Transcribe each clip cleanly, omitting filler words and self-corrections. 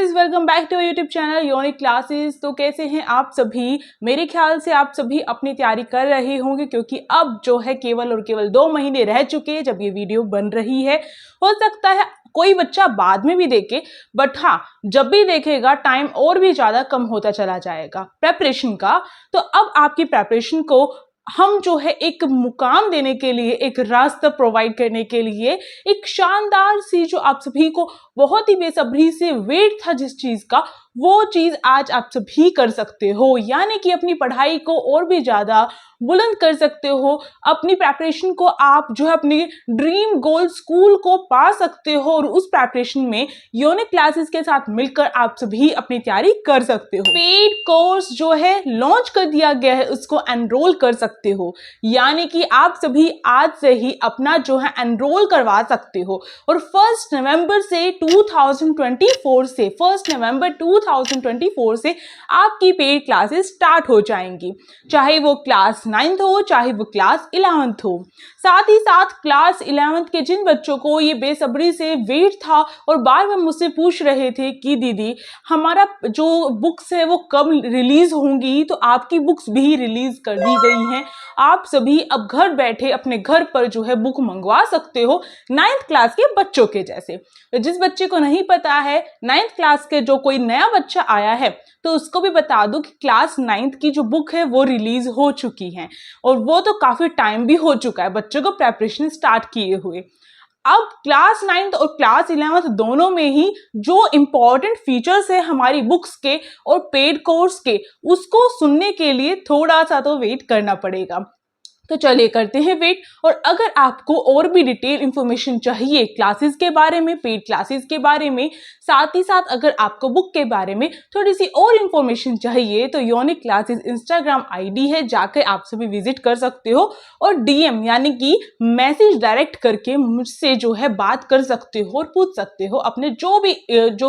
Guys, welcome back to YouTube channel unique classes. तो कैसे हैं आप सभी? मेरे ख्याल से आप सभी अपनी तैयारी कर रहे होंगे क्योंकि अब जो है केवल और केवल 2 महीने रह चुके हैं जब ये वीडियो बन रही है। हो सकता है कोई बच्चा बाद में भी देखे, बट हाँ, जब भी देखेगा टाइम और भी ज़्यादा कम होता चला जाएगा प्रेपरेशन का। तो अब आपकी प्रेपरेशन को हम जो है एक मुकाम देने के लिए, एक रास्ता प्रोवाइड करने के लिए, एक शानदार सी जो आप सभी को बहुत ही बेसब्री से वेट था जिस चीज का, वो चीज आज आप सभी कर सकते हो। यानी कि अपनी पढ़ाई को और भी ज्यादा बुलंद कर सकते हो, अपनी प्रेपरेशन को आप जो है अपनी ड्रीम गोल स्कूल को पा सकते हो और उस प्रेपरेशन में यूनिक क्लासेस के साथ मिलकर आप सभी अपनी तैयारी कर सकते हो। पेड कोर्स जो है लॉन्च कर दिया गया है, उसको एनरोल कर सकते हो। यानी कि आप सभी आज से ही अपना जो है एनरोल करवा सकते हो और 1 नवंबर से 2024 से आपकी पेड क्लासेस स्टार्ट हो जाएंगी, चाहे वो क्लास 9th हो चाहे वो क्लास 11th हो। साथ ही साथ क्लास 11th के जिन बच्चों को ये बेसब्री से वेट था और बार बार मुझसे पूछ रहे थे कि दीदी हमारा जो बुक्स है वो कब रिलीज होंगी, तो आपकी बुक्स भी रिलीज कर दी गई हैं। आप सभी अब घर बैठे अपने घर पर जो है बुक मंगवा सकते हो 9th क्लास के बच्चों के जैसे। जिस बच्चे को नहीं पता है 9th क्लास के जो कोई नया बच्चा आया है तो उसको भी बता दूं कि क्लास 9th की जो बुक है वो रिलीज हो चुकी है और वो तो काफी टाइम भी हो चुका है बच्चों को प्रेपरेशन स्टार्ट किए हुए। अब क्लास 9th और क्लास 11th दोनों में ही जो इंपॉर्टेंट फीचर्स है हमारी बुक्स के और पेड कोर्स के, उसको सुनने के लिए थोड़ा सा तो वेट करना पड़ेगा। तो चलिए करते हैं वेट। और अगर आपको और भी डिटेल इंफॉर्मेशन चाहिए क्लासेस के बारे में, पेड क्लासेस के बारे में, साथ ही साथ अगर आपको बुक के बारे में थोड़ी सी और इंफॉर्मेशन चाहिए तो यूनिक क्लासेस इंस्टाग्राम आईडी है, जाकर आप सभी विजिट कर सकते हो और डीएम यानी कि मैसेज डायरेक्ट करके मुझसे जो है बात कर सकते हो और पूछ सकते हो। अपने जो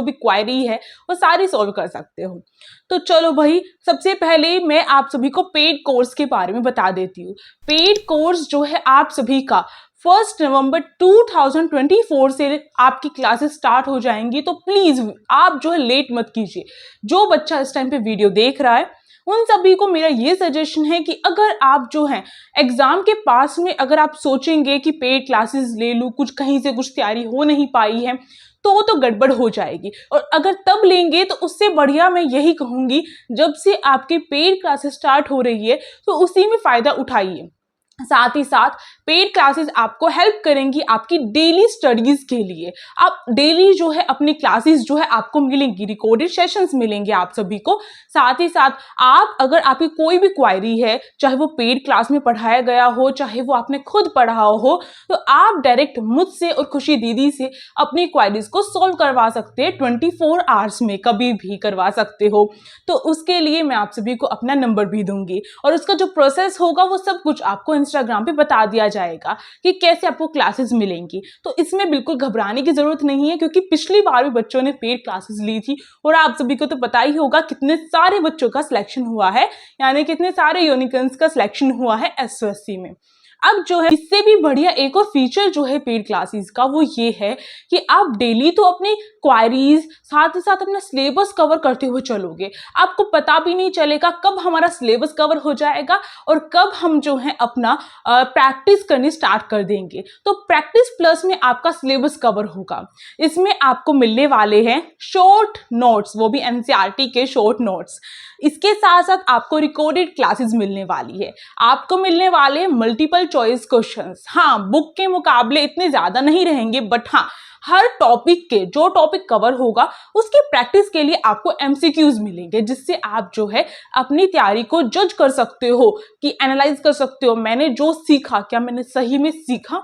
भी क्वायरी है वो सारी सॉल्व कर सकते हो। तो चलो भाई, सबसे पहले मैं आप सभी को पेड कोर्स के बारे में बता देती हूँ। पेड कोर्स जो है आप सभी का 1 नवंबर 2024 से आपकी क्लासेस स्टार्ट हो जाएंगी। तो प्लीज आप जो है लेट मत कीजिए। जो बच्चा इस टाइम पे वीडियो देख रहा है उन सभी को मेरा ये सजेशन है कि अगर आप जो है एग्जाम के पास में अगर आप सोचेंगे कि पेड क्लासेस ले लूं, कुछ कहीं से कुछ तैयारी हो नहीं पाई है तो गड़बड़ हो जाएगी। और अगर तब लेंगे तो उससे बढ़िया मैं यही कहूंगी, जब से आपकी पेड क्लासेस स्टार्ट हो रही है तो उसी में फायदा उठाइए। साथ ही साथ पेड क्लासेस आपको हेल्प करेंगी आपकी डेली स्टडीज के लिए। आप डेली जो है अपनी क्लासेस जो है आपको मिलेंगी, रिकॉर्डेड सेशंस मिलेंगे आप सभी को। साथ ही साथ आप अगर आपकी कोई भी क्वायरी है, चाहे वो पेड क्लास में पढ़ाया गया हो चाहे वो आपने खुद पढ़ा हो, तो आप डायरेक्ट मुझसे और खुशी दीदी से अपनी क्वायरीज को सॉल्व करवा सकते हैं। 24 आवर्स में कभी भी करवा सकते हो। तो उसके लिए मैं आप सभी को अपना नंबर भी दूंगी और उसका जो प्रोसेस होगा वो सब कुछ आपको इंस्टाग्राम पे बता दिया जाएगा कि कैसे आपको क्लासेस मिलेंगी। तो इसमें बिल्कुल घबराने की जरूरत नहीं है क्योंकि पिछली बार भी बच्चों ने पेड क्लासेस ली थी और आप सभी को तो पता ही होगा कितने सारे बच्चों का सिलेक्शन हुआ है, यानी कितने सारे यूनिकॉर्न्स का सिलेक्शन हुआ है एसओएससी में। अब जो है इससे भी बढ़िया एक और फीचर जो है पेड क्लासेस का वो ये है कि आप डेली तो अपनी क्वायरीज साथ ही साथ अपना सिलेबस कवर करते हुए चलोगे। आपको पता भी नहीं चलेगा कब हमारा सिलेबस कवर हो जाएगा और कब हम जो है अपना प्रैक्टिस करनी स्टार्ट कर देंगे। तो प्रैक्टिस प्लस में आपका सिलेबस कवर होगा। इसमें आपको मिलने वाले हैं शॉर्ट नोट्स, वो भी एनसीईआरटी के शॉर्ट नोट्स। इसके साथ साथ आपको रिकॉर्डेड क्लासेस मिलने वाली है। आपको मिलने वाले मल्टीपल चॉइस क्वेश्चंस। हाँ, बुक के मुकाबले इतने ज्यादा नहीं रहेंगे, बट हाँ, हर टॉपिक के जो टॉपिक कवर होगा उसकी प्रैक्टिस के लिए आपको एमसीक्यूज मिलेंगे, जिससे आप जो है अपनी तैयारी को जज कर सकते हो कि एनालाइज कर सकते हो मैंने जो सीखा क्या मैंने सही में सीखा।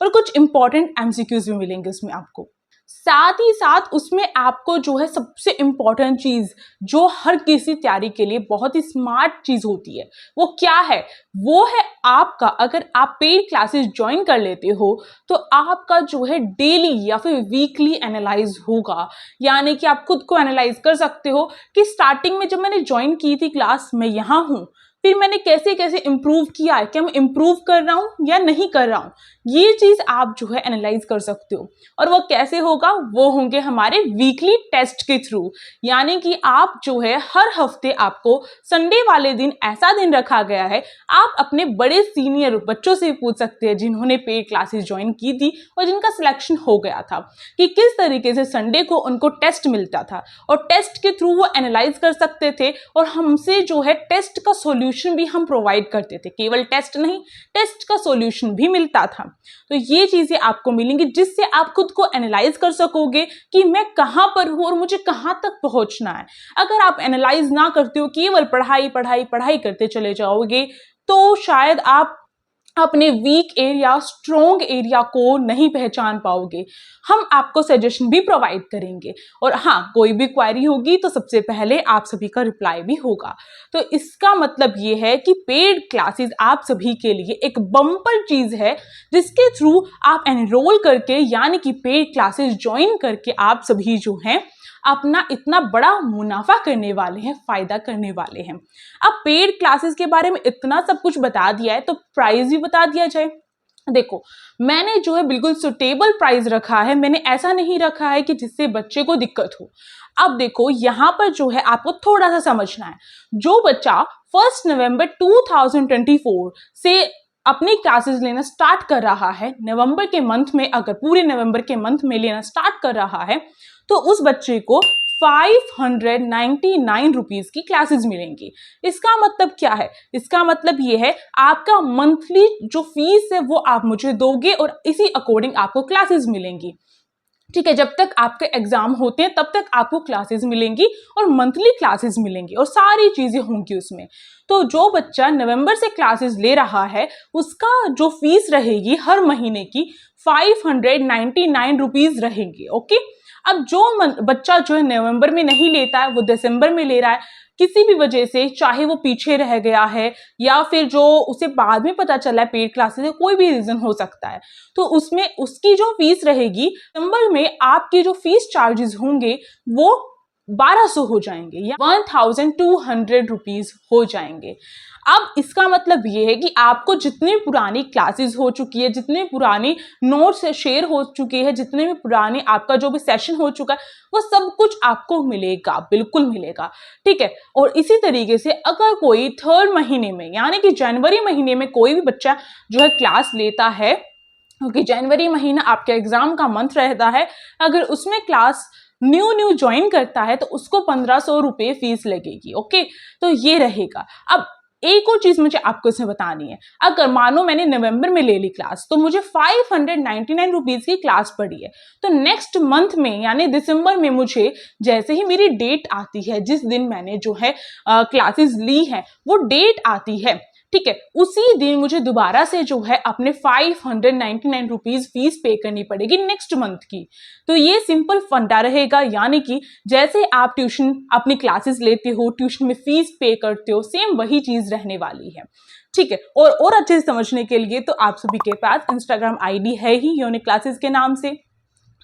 और कुछ इंपॉर्टेंट एमसीक्यूज भी मिलेंगे उसमें आपको। साथ ही साथ उसमें आपको जो है सबसे इंपॉर्टेंट चीज जो हर किसी तैयारी के लिए बहुत ही स्मार्ट चीज होती है वो क्या है, वो है आपका, अगर आप पेड क्लासेस ज्वाइन कर लेते हो तो आपका जो है डेली या फिर वीकली एनालाइज होगा। यानी कि आप खुद को एनालाइज कर सकते हो कि स्टार्टिंग में जब मैंने ज्वाइन की थी क्लास मैं यहाँ हूँ, फिर मैंने कैसे कैसे इम्प्रूव किया है, क्या मैं इम्प्रूव कर रहा हूँ या नहीं कर रहा हूँ, ये चीज आप जो है एनालाइज कर सकते हो। और वो कैसे होगा, वो होंगे हमारे वीकली टेस्ट के थ्रू। यानी कि आप जो है हर हफ्ते, आपको संडे वाले दिन ऐसा दिन रखा गया है, आप अपने बड़े सीनियर बच्चों से पूछ सकते हैं जिन्होंने पेड क्लासेस ज्वाइन की थी और जिनका सिलेक्शन हो गया था, कि किस तरीके से संडे को उनको टेस्ट मिलता था, और टेस्ट के थ्रू वो एनालाइज कर सकते थे, और हमसे जो है टेस्ट का सॉल्यूशन भी हम प्रोवाइड करते थे, केवल टेस्ट नहीं, टेस्ट का सॉल्यूशन भी मिलता था। तो ये चीजें आपको मिलेंगी जिससे आप खुद को एनालाइज कर सकोगे कि मैं कहां पर हूं और मुझे कहां तक पहुंचना है। अगर आप एनालाइज ना करते हो, केवल पढ़ाई पढ़ाई पढ़ाई करते चले जाओगे, तो शायद आप अपने वीक एरिया, स्ट्रॉन्ग एरिया को नहीं पहचान पाओगे। हम आपको सजेशन भी प्रोवाइड करेंगे, और हाँ, कोई भी क्वेरी होगी तो सबसे पहले आप सभी का रिप्लाई भी होगा। तो इसका मतलब ये है कि पेड क्लासेस आप सभी के लिए एक बम्पर चीज है, जिसके थ्रू आप एनरोल करके, यानी कि पेड क्लासेस ज्वाइन करके आप सभी जो हैं अपना इतना बड़ा मुनाफा करने वाले हैं, फायदा करने वाले हैं। अब पेड क्लासेस के बारे में इतना सब कुछ बता दिया है, तो प्राइस भी बता दिया जाए। देखो, मैंने जो है बिल्कुल सुटेबल प्राइस रखा है, मैंने ऐसा नहीं रखा है कि जिससे बच्चे को दिक्कत हो। अब देखो, यहां पर जो है आपको थोड़ा सा समझना है। जो बच्चा 1 नवंबर 2024 से अपनी क्लासेस लेना स्टार्ट कर रहा है, नवंबर के मंथ में, अगर पूरे नवंबर के मंथ में लेना स्टार्ट कर रहा है, तो उस बच्चे को 599 रुपीज की क्लासेस मिलेंगी। इसका मतलब क्या है? इसका मतलब ये है, आपका मंथली जो फीस है वो आप मुझे दोगे और इसी अकॉर्डिंग आपको क्लासेस मिलेंगी। ठीक है, जब तक आपके एग्जाम होते हैं तब तक आपको क्लासेस मिलेंगी और मंथली क्लासेस मिलेंगी और सारी चीजें होंगी उसमें। तो जो बच्चा नवंबर से क्लासेस ले रहा है, उसका जो फीस रहेगी हर महीने की 599 रुपीज रहेगी। ओके, अब जो बच्चा जो है नवंबर में नहीं लेता है, वो दिसंबर में ले रहा है, किसी भी वजह से, चाहे वो पीछे रह गया है या फिर जो उसे बाद में पता चला है पेड क्लासेस है, कोई भी रीजन हो सकता है, तो उसमें उसकी जो फीस रहेगी, दिसंबर में आपके जो फीस चार्जेस होंगे वो 1200 हो जाएंगे या 1200 रुपीज हो जाएंगे। अब इसका मतलब ये है कि आपको जितनी पुरानी क्लासेस हो चुकी है, जितने पुरानी नोट्स शेयर हो चुके हैं, जितने भी पुराने आपका जो भी सेशन हो चुका है, वो सब कुछ आपको मिलेगा, बिल्कुल मिलेगा। ठीक है, और इसी तरीके से अगर कोई 3rd महीने में, यानी कि जनवरी महीने में कोई भी बच्चा जो है क्लास लेता है, क्योंकि जनवरी महीना आपके एग्जाम का मंथ रहता है, अगर उसमें क्लास न्यू ज्वाइन करता है तो उसको 1500 रुपये फीस लगेगी। ओके, तो ये रहेगा। अब एक और चीज मुझे आपको इसमें बतानी है, अगर मानो मैंने नवंबर में ले ली क्लास, तो मुझे 599 रुपीज की क्लास पड़ी है, तो नेक्स्ट मंथ में यानी दिसंबर में मुझे जैसे ही मेरी डेट आती है, जिस दिन मैंने जो है क्लासेस ली है, वो डेट आती है, ठीक है, उसी दिन मुझे दोबारा से जो है अपने 599 रुपीज फीस पे करनी पड़ेगी नेक्स्ट मंथ की। तो ये सिंपल फंडा रहेगा, यानी कि जैसे आप ट्यूशन अपनी क्लासेस लेते हो, ट्यूशन में फीस पे करते हो, सेम वही चीज रहने वाली है। ठीक है, और अच्छे से समझने के लिए तो आप सभी के पास इंस्टाग्राम आईडी है ही यूनिक क्लासेस के नाम से,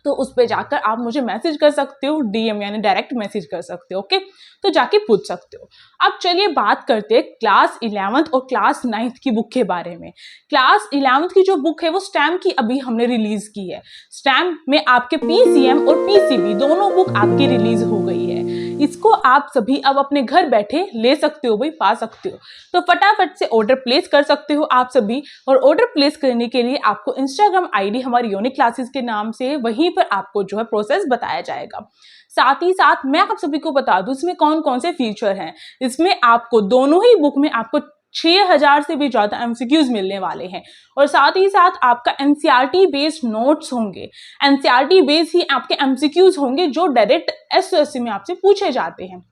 तो उस पे जाकर आप मुझे मैसेज कर सकते हो, डीएम यानी डायरेक्ट मैसेज कर सकते हो। ओके, तो जाके पूछ सकते हो। अब चलिए बात करते हैं क्लास 11th और क्लास 9th की बुक के बारे में। क्लास 11th की जो बुक है वो स्टैम्प की अभी हमने रिलीज की है। स्टैम्प में आपके पीसीएम और पीसीबी दोनों बुक आपकी रिलीज हो गई है। इसको आप सभी अब अपने घर बैठे ले सकते हो, भाई पा सकते हो। तो फटाफट से ऑर्डर प्लेस कर सकते हो आप सभी, और ऑर्डर प्लेस करने के लिए आपको इंस्टाग्राम आईडी हमारी यूनिक क्लासेस के नाम से, वहीं पर आपको जो है प्रोसेस बताया जाएगा। साथ ही साथ मैं आप सभी को बता दूं इसमें कौन कौन से फीचर हैं। इसमें आपको दोनों ही बुक में आपको 6000 से भी ज्यादा एमसीक्यूज मिलने वाले हैं, और साथ ही साथ आपका एनसीईआरटी बेस्ड नोट्स होंगे। एनसीईआरटी बेस्ड ही आपके एमसीक्यूज होंगे जो डायरेक्ट एसओएससी में आपसे पूछे जाते हैं।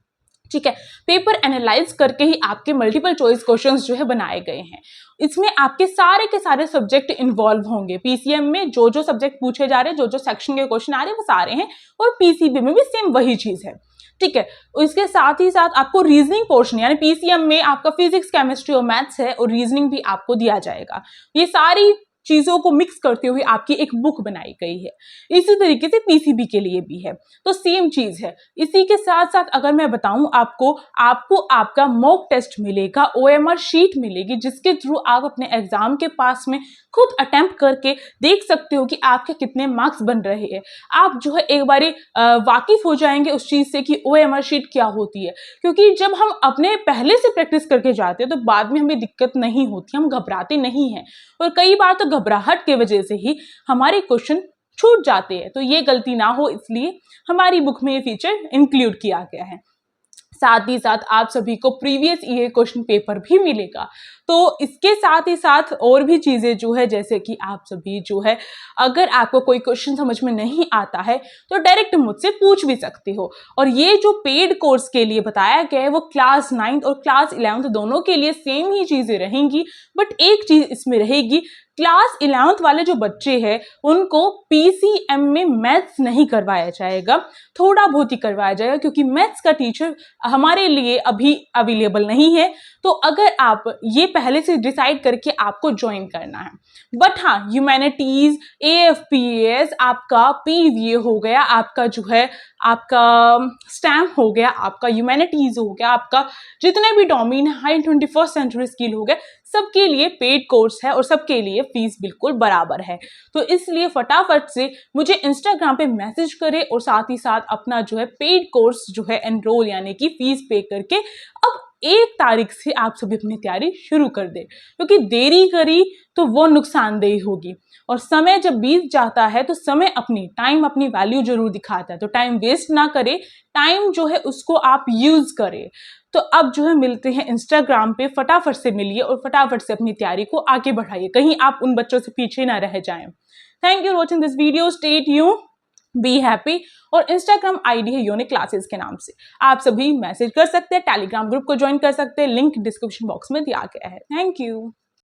ठीक है, पेपर एनालाइज करके ही आपके मल्टीपल चॉइस क्वेश्चंस जो है बनाए गए हैं। इसमें आपके सारे के सारे सब्जेक्ट इन्वॉल्व होंगे। पीसीएम में जो जो सब्जेक्ट पूछे जा रहे हैं, जो जो सेक्शन के क्वेश्चन आ रहे हैं, वो सारे हैं, और पीसीबी में भी सेम वही चीज है। ठीक है, इसके साथ ही साथ आपको रीजनिंग पोर्शन, यानी पीसीएम में आपका फिजिक्स, केमिस्ट्री और मैथ्स है, और रीजनिंग भी आपको दिया जाएगा। ये सारी चीज़ों को मिक्स करते हुए आपकी एक बुक बनाई गई है। इसी तरीके से पीसीबी के लिए भी है, तो सेम चीज़ है। इसी के साथ साथ अगर मैं बताऊं आपको आपका मॉक टेस्ट मिलेगा, ओएमआर शीट मिलेगी, जिसके थ्रू आप अपने एग्जाम के पास में खुद अटेम्प्ट करके देख सकते हो कि आपके कितने मार्क्स बन रहे हैं। आप जो है एक बारी वाकिफ हो जाएंगे उस चीज़ से कि ओएमआर शीट क्या होती है, क्योंकि जब हम अपने पहले से प्रैक्टिस करके जाते हैं तो बाद में हमें दिक्कत नहीं होती, हम घबराते नहीं हैं। और कई बार तो घबराहट की वजह से ही हमारे क्वेश्चन छूट जाते हैं, तो ये गलती ना हो इसलिए हमारी बुक में ये फीचर इंक्लूड किया गया है। साथ ही साथ आप सभी को प्रीवियस ईयर क्वेश्चन पेपर भी मिलेगा। तो इसके साथ ही साथ और भी चीज़ें जो है, जैसे कि आप सभी जो है अगर आपको कोई क्वेश्चन समझ में नहीं आता है तो डायरेक्ट मुझसे पूछ भी सकते हो। और ये जो पेड कोर्स के लिए बताया गया है वो क्लास 9th और क्लास 11th दोनों के लिए सेम ही चीज़ें रहेंगी, बट एक चीज़ इसमें रहेगी, क्लास 11th वाले जो बच्चे हैं उनको पीसीएम में मैथ्स नहीं करवाया जाएगा, थोड़ा बहुत ही करवाया जाएगा, क्योंकि मैथ्स का टीचर हमारे लिए अभी अवेलेबल नहीं है। तो अगर आप ये पहले से डिसाइड करके आपको ज्वाइन करना है, बट हाँ ह्यूमैनिटीज, एएफपीएस, आपका पीवीए हो गया, आपका जो है आपका स्टैम हो गया, आपका ह्यूमैनिटीज हो गया, आपका जितने भी डोमेन है, 21st सेंचुरी स्किल हो गया, सबके लिए पेड कोर्स है और सबके लिए फीस बिल्कुल बराबर है। तो इसलिए फटाफट से मुझे इंस्टाग्राम पे मैसेज करें और साथ ही साथ अपना जो है पेड कोर्स जो है एनरोल यानी कि फीस पे करके अब 1 तारीख से आप सभी अपनी तैयारी शुरू कर दें, क्योंकि देरी करी तो वो नुकसानदेह होगी। और समय जब बीत जाता है तो समय टाइम अपनी वैल्यू जरूर दिखाता है, तो टाइम वेस्ट ना करें, टाइम जो है उसको आप यूज करें। तो अब जो है मिलते हैं इंस्टाग्राम पे, फटाफट से मिलिए और फटाफट से अपनी तैयारी को आगे बढ़ाइए, कहीं आप उन बच्चों से पीछे ना रह जाएं। Thank you for watching this video, stay tuned, be happy. और इंस्टाग्राम आईडी है यूनिक क्लासेस के नाम से, आप सभी मैसेज कर सकते हैं, टेलीग्राम ग्रुप को ज्वाइन कर सकते हैं, लिंक डिस्क्रिप्शन बॉक्स में दिया गया है। Thank you.